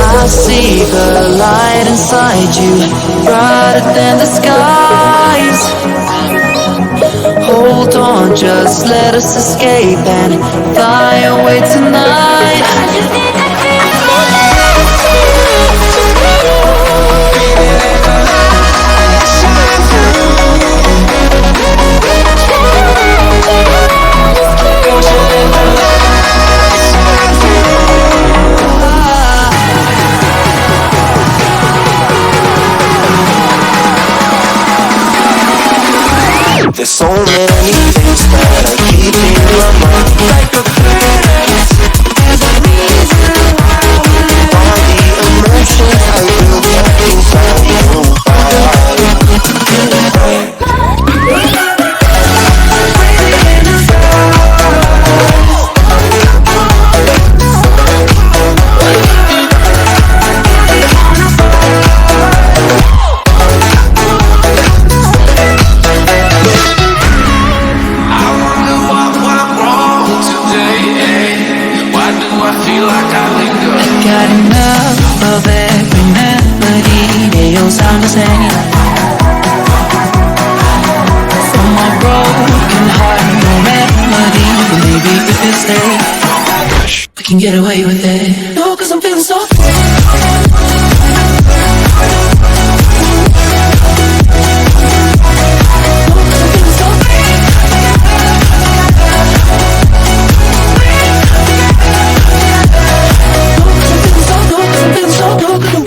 I see the light inside you, brighter than the skies. Hold on, just let us escape and fly away tonight. There's so many things that I keep in my mind, like a threat. All the emotions I built up inside you. Got enough of every melody, they all sound the same. From my broken heart, no remedy, but maybe if you stay, we can get away with it. No, 'cause I'm feeling so so